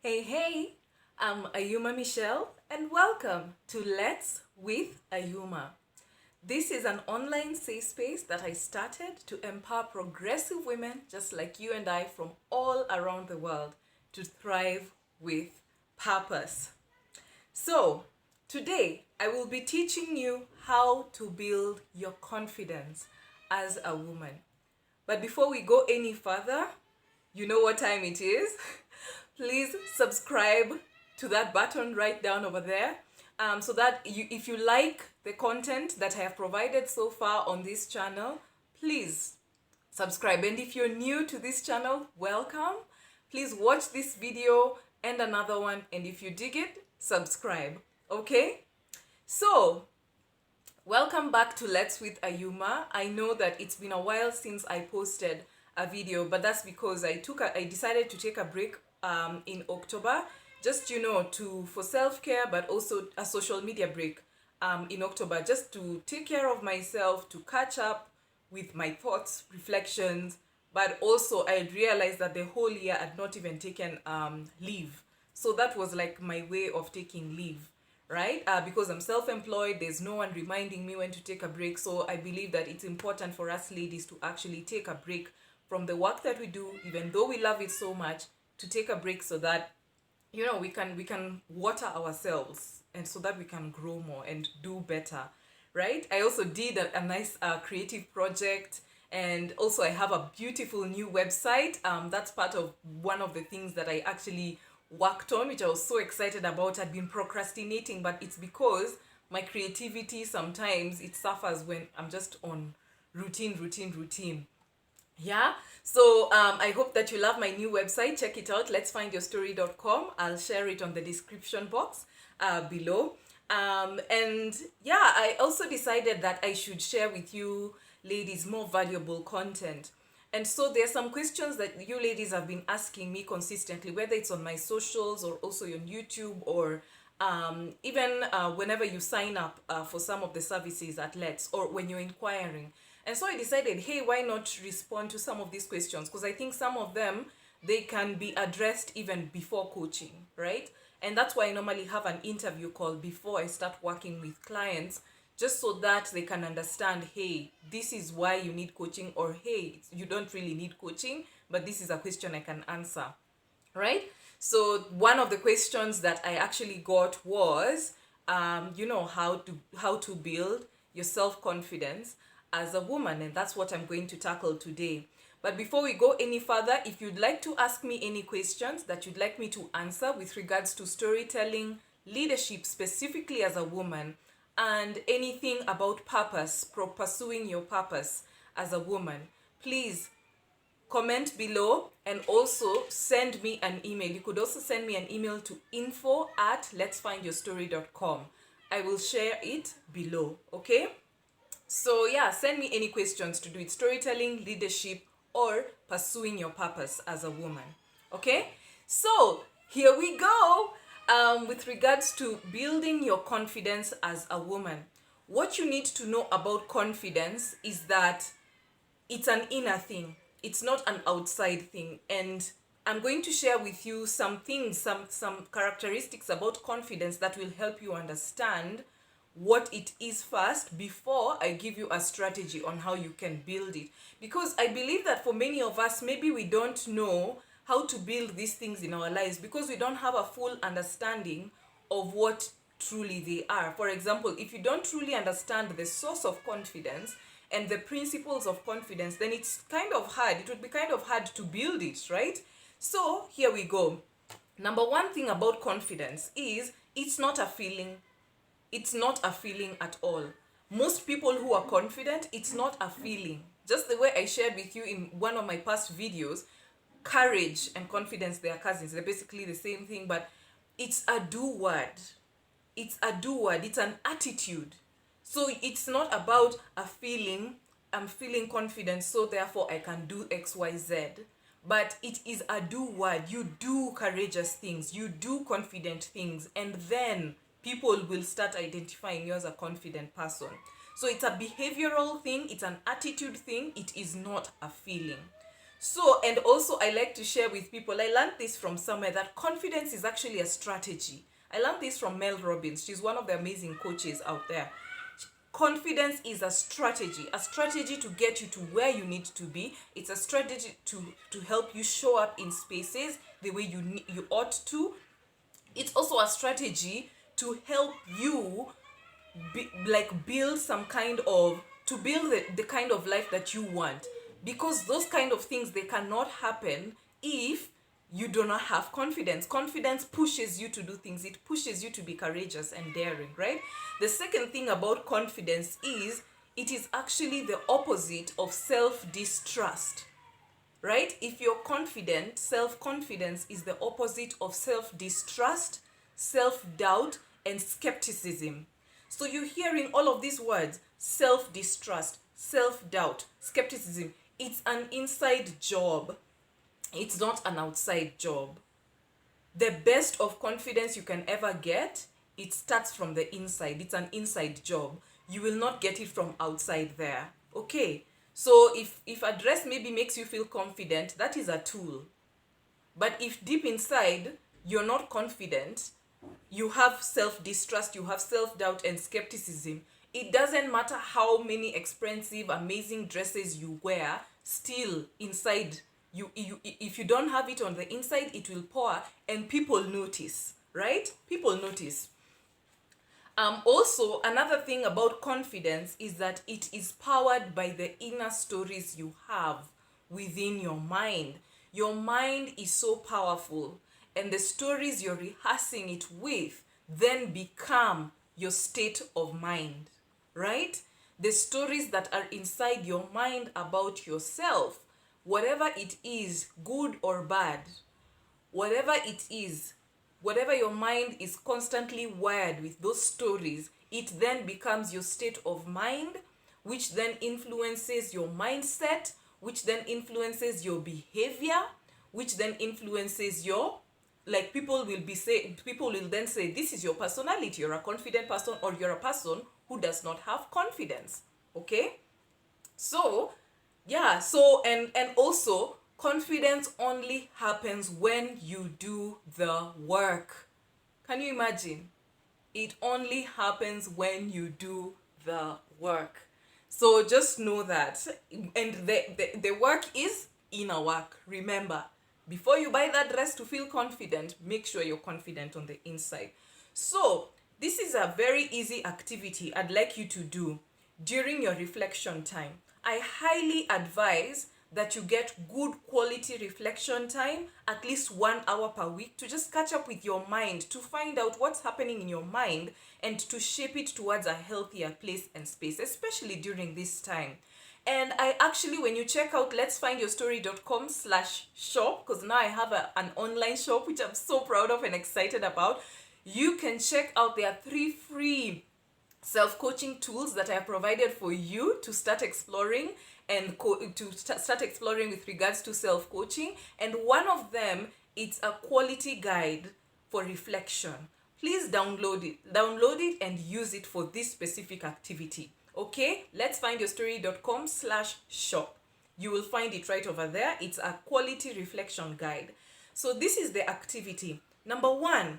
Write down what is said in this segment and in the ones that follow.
Hey, I'm Ayuma Michelle, and welcome to Let's with Ayuma. This is an online safe space that I started to empower progressive women just like you and I from all around the world to thrive with purpose. So, today I will be teaching you how to build your confidence as a woman. But before we go any further, you know what time it is. Please subscribe to that button right down over there, so that if you like the content that I have provided so far on this channel, please subscribe. And if you're new to this channel, welcome. Please watch this video and another one, and if you dig it, subscribe. Okay? So, welcome back to Let's with Ayuma. I know that it's been a while since I posted a video, but that's because I decided to take a break in October, just for self-care, but also a social media break in October, just to take care of myself, to catch up with my thoughts, reflections, but also I realized that the whole year I'd not even taken leave. So that was like my way of taking leave, right? Because I'm self-employed, there's no one reminding me when to take a break. So I believe that it's important for us ladies to actually take a break from the work that we do, even though we love it so much, to take a break so that we can water ourselves, and so that we can grow more and do better, right? I also did a nice creative project, and also I have a beautiful new website. That's part of one of the things that I actually worked on, which I was so excited about. I'd been procrastinating, but it's because my creativity sometimes it suffers when I'm just on routine. Yeah, so I hope that you love my new website. Check it out, letsfindyourstory.com. I'll share it on the description box below. And yeah, I also decided that I should share with you ladies more valuable content. And so there are some questions that you ladies have been asking me consistently, whether it's on my socials or also on YouTube, or even whenever you sign up for some of the services at Let's, or when you're inquiring. And so I decided, hey, why not respond to some of these questions? Because I think some of them, they can be addressed even before coaching, right? And that's why I normally have an interview call before I start working with clients, just so that they can understand, hey, this is why you need coaching, or hey, you don't really need coaching, but this is a question I can answer, right? So one of the questions that I actually got was, how to build your self-confidence as a woman, and that's what I'm going to tackle today. But before we go any further, if you'd like to ask me any questions that you'd like me to answer with regards to storytelling, leadership specifically as a woman, and anything about purpose, pursuing your purpose as a woman, please comment below, and also send me an email. You could also send me an email to info@letsfindyourstory.com. I will share it below, okay? So yeah, send me any questions to do it, storytelling, leadership, or pursuing your purpose as a woman. Okay? So here we go. With regards to building your confidence as a woman, what you need to know about confidence is that it's an inner thing. It's not an outside thing. And I'm going to share with you some things, some characteristics about confidence that will help you understand what it is first before I give you a strategy on how you can build it. Because I believe that for many of us, maybe we don't know how to build these things in our lives because we don't have a full understanding of what truly they are. For example, if you don't truly understand the source of confidence and the principles of confidence, then it's kind of hard. It would be kind of hard to build it, right? So here we go. Number one thing about confidence is it's not a feeling. It's not a feeling at all. Most people who are confident, it's not a feeling. Just the way I shared with you in one of my past videos, courage and confidence, they are cousins. They're basically the same thing, but it's a do word. It's a do word. It's an attitude. So it's not about a feeling. I'm feeling confident, so therefore I can do X, Y, Z. But it is a do word. You do courageous things. You do confident things. And then people will start identifying you as a confident person. So it's a behavioral thing. It's an attitude thing. It is not a feeling. So, and also I like to share with people, I learned this from somewhere, that confidence is actually a strategy. I learned this from Mel Robbins. She's one of the amazing coaches out there. Confidence is a strategy to get you to where you need to be. It's a strategy to help you show up in spaces the way you ought to. It's also a strategy to help you build some kind of, to build the kind of life that you want, because those kind of things, they cannot happen if you do not have confidence. Confidence pushes you to do things. It pushes you to be courageous and daring, right? The second thing about confidence is it is actually the opposite of self-distrust, right? If you're confident, self-confidence is the opposite of self-distrust, self-doubt, and skepticism. So you're hearing all of these words: self-distrust, self-doubt, skepticism. It's an inside job. It's not an outside job. The best of confidence you can ever get, it starts from the inside. It's an inside job. You will not get it from outside there. Okay? So if a dress maybe makes you feel confident, that is a tool. But if deep inside you're not confident, you have self-distrust, you have self-doubt and skepticism, it doesn't matter how many expensive, amazing dresses you wear, still inside, if you don't have it on the inside, it will pour, and people notice, right? People notice. Also, another thing about confidence is that it is powered by the inner stories you have within your mind. Your mind is so powerful, and the stories you're rehearsing it with then become your state of mind, right? The stories that are inside your mind about yourself, whatever it is, good or bad, whatever it is, whatever your mind is constantly wired with those stories, it then becomes your state of mind, which then influences your mindset, which then influences your behavior, which then influences your, like, people will then say, this is your personality, you're a confident person, or you're a person who does not have confidence. Okay? So yeah, so and also, confidence only happens when you do the work. Can you imagine? It only happens when you do the work. So just know that. And the work is inner work. Remember, before you buy that dress to feel confident, make sure you're confident on the inside. So this is a very easy activity I'd like you to do during your reflection time. I highly advise that you get good quality reflection time, at least 1 hour per week, to just catch up with your mind, to find out what's happening in your mind, and to shape it towards a healthier place and space, especially during this time. And I actually, when you check out letsfindyourstory.com/shop, because now I have an online shop, which I'm so proud of and excited about, you can check out, there are 3 free self-coaching tools that I have provided for you to start exploring and start exploring with regards to self-coaching. And one of them, it's a quality guide for reflection. Please download it and use it for this specific activity. Okay, letsfindyourstory.com/shop. You will find it right over there. It's a quality reflection guide. So this is the activity. Number 1,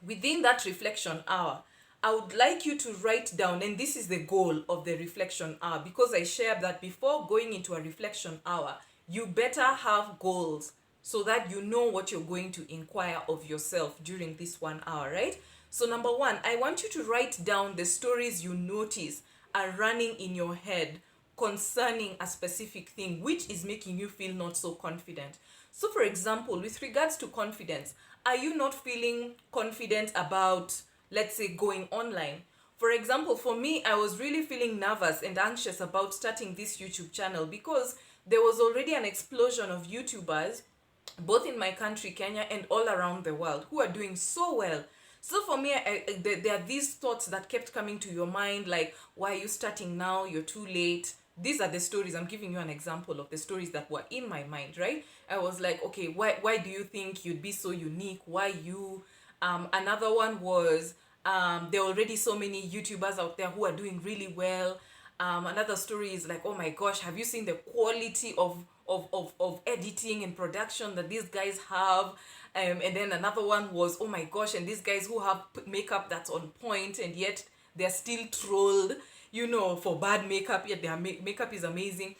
within that reflection hour, I would like you to write down, and this is the goal of the reflection hour, because I shared that before going into a reflection hour, you better have goals so that you know what you're going to inquire of yourself during this 1 hour, right? So number 1, I want you to write down the stories you notice are running in your head concerning a specific thing which is making you feel not so confident. So for example, with regards to confidence, are you not feeling confident about, let's say, going online? For example, for me, I was really feeling nervous and anxious about starting this YouTube channel because there was already an explosion of YouTubers, both in my country, Kenya, and all around the world, who are doing so well. So for me, there are these thoughts that kept coming to your mind, like, why are you starting now? You're too late. These are the stories. I'm giving you an example of the stories that were in my mind, right? I was like, okay, why do you think you'd be so unique? Why you? Another one was, there are already so many YouTubers out there who are doing really well. Another story is like, oh my gosh, have you seen the quality of of editing and production that these guys have. And then another one was, oh my gosh, and these guys who have makeup that's on point and yet they're still trolled, for bad makeup, yet their makeup is amazing.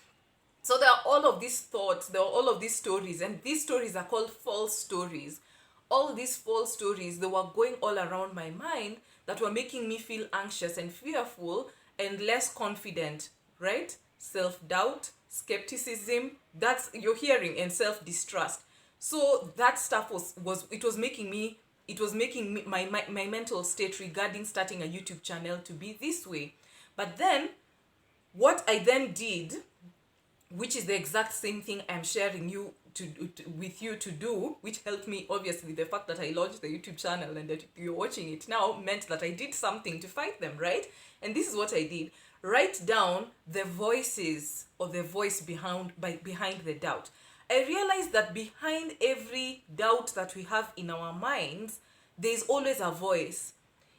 So there are all of these thoughts, there are all of these stories, and these stories are called false stories. All these false stories, they were going all around my mind that were making me feel anxious and fearful and less confident, right? Self-doubt, skepticism, that's you're hearing, and self-distrust. So that stuff was making me, my mental state regarding starting a YouTube channel to be this way. But then what I then did, which is the exact same thing I'm sharing with you to do, which helped me, obviously the fact that I launched the YouTube channel and that you're watching it now meant that I did something to fight them, right? And this is what I did. Write down the voices, or the voice behind the doubt. I realized that behind every doubt that we have in our minds, there's always a voice.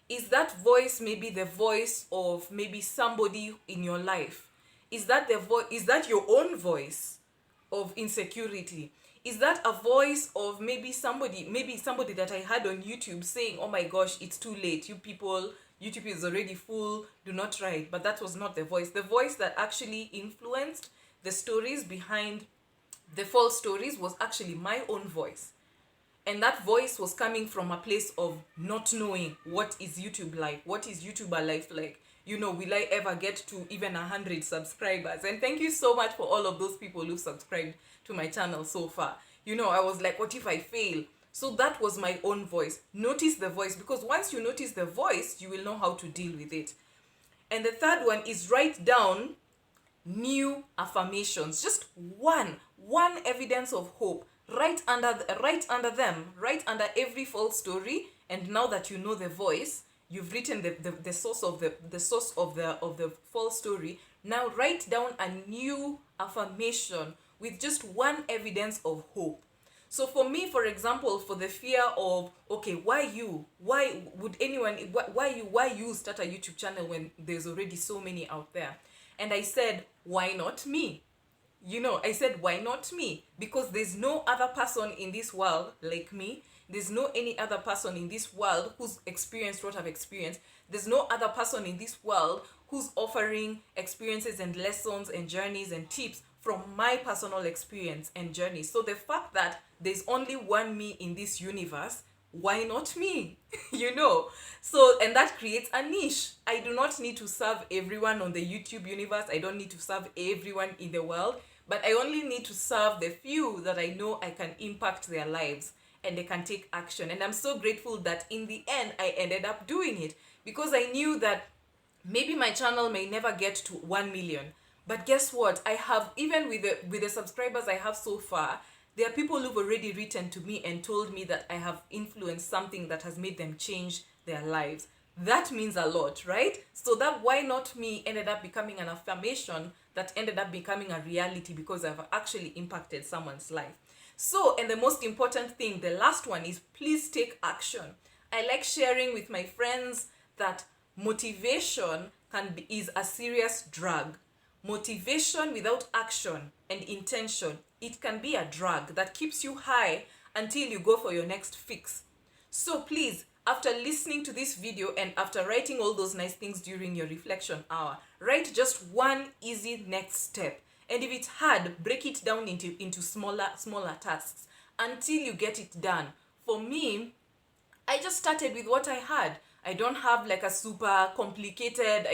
Is that voice maybe the voice of maybe somebody in your life? Is that is that your own voice of insecurity? Is that a voice of maybe somebody that I had on YouTube saying, oh my gosh, it's too late, you people, YouTube is already full, do not try it? But that was not the voice. The voice that actually influenced the stories behind the false stories was actually my own voice. And that voice was coming from a place of not knowing what is YouTube like, what is YouTuber life like. Will I ever get to even 100 subscribers? And thank you so much for all of those people who subscribed to my channel so far. I was like, what if I fail? So that was my own voice. Notice the voice, because once you notice the voice, you will know how to deal with it. And the third one is write down new affirmations. Just one evidence of hope. Right under them, right under every false story. And now that you know the voice, you've written the source of the false story. Now write down a new affirmation with just one evidence of hope. So for me, for example, for the fear of, okay, why you start a YouTube channel when there's already so many out there? And I said, why not me? I said, why not me? Because there's no other person in this world like me. There's no any other person in this world who's experienced what I've experienced. There's no other person in this world who's offering experiences and lessons and journeys and tips from my personal experience and journey. So the fact that there's only one me in this universe, why not me? So, and that creates a niche. I do not need to serve everyone on the YouTube universe. I don't need to serve everyone in the world, but I only need to serve the few that I know I can impact their lives and they can take action. And I'm so grateful that in the end, I ended up doing it, because I knew that maybe my channel may never get to 1 million. But guess what? I have, even with the subscribers I have so far, there are people who've already written to me and told me that I have influenced something that has made them change their lives. That means a lot, right? So that why not me ended up becoming an affirmation that ended up becoming a reality, because I've actually impacted someone's life. So, and the most important thing, the last one, is please take action. I like sharing with my friends that motivation is a serious drug. Motivation without action and intention, it can be a drug that keeps you high until you go for your next fix. So please, after listening to this video and after writing all those nice things during your reflection hour, write just one easy next step. And if it's hard, break it down into smaller tasks until you get it done. For me, I just started with what I had. I don't have like a super complicated,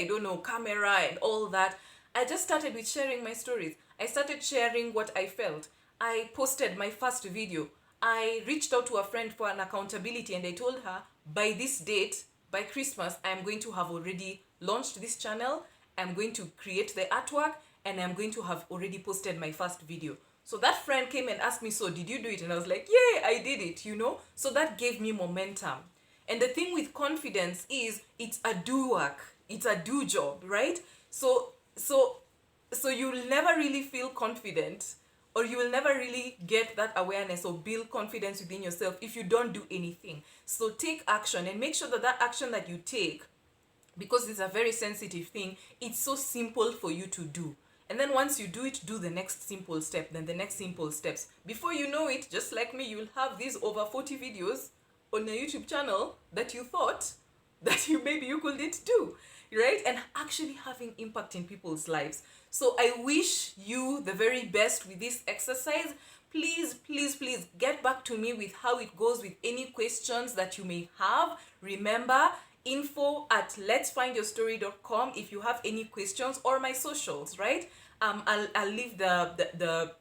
camera and all that. I just started with sharing my stories. I started sharing what I felt. I posted my first video. I reached out to a friend for an accountability, and I told her, by this date, by Christmas, I'm going to have already launched this channel. I'm going to create the artwork, and I'm going to have already posted my first video. So that friend came and asked me, so did you do it? And I was like, yeah, I did it, So that gave me momentum. And the thing with confidence is it's a do work. It's a do job, right? So you'll never really feel confident, or you will never really get that awareness or build confidence within yourself if you don't do anything. So take action, and make sure that action that you take, because it's a very sensitive thing, it's so simple for you to do. And then once you do it, do the next simple step, then the next simple steps. Before you know it, just like me, you'll have these over 40 videos on your YouTube channel that you thought that maybe you couldn't do, right? And actually having impact in people's lives. So I wish you the very best with this exercise. Please, please, please get back to me with how it goes, with any questions that you may have. Remember, info@letsfindyourstory.com if you have any questions, or my socials, right? I'll leave the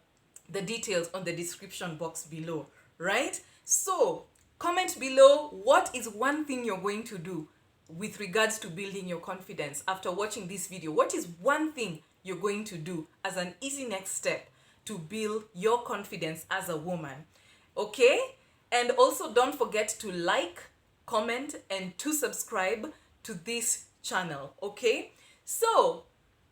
details on the description box below, right? So comment below, what is one thing you're going to do with regards to building your confidence after watching this video? What is one thing you're going to do as an easy next step to build your confidence as a woman? Okay? And also don't forget to like, comment, and to subscribe to this channel. Okay? So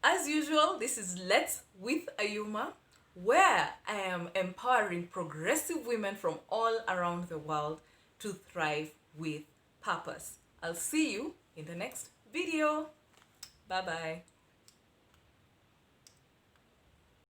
as usual, this is Let's with Ayuma, where I am empowering progressive women from all around the world to thrive with purpose. I'll see you in the next video. Bye bye.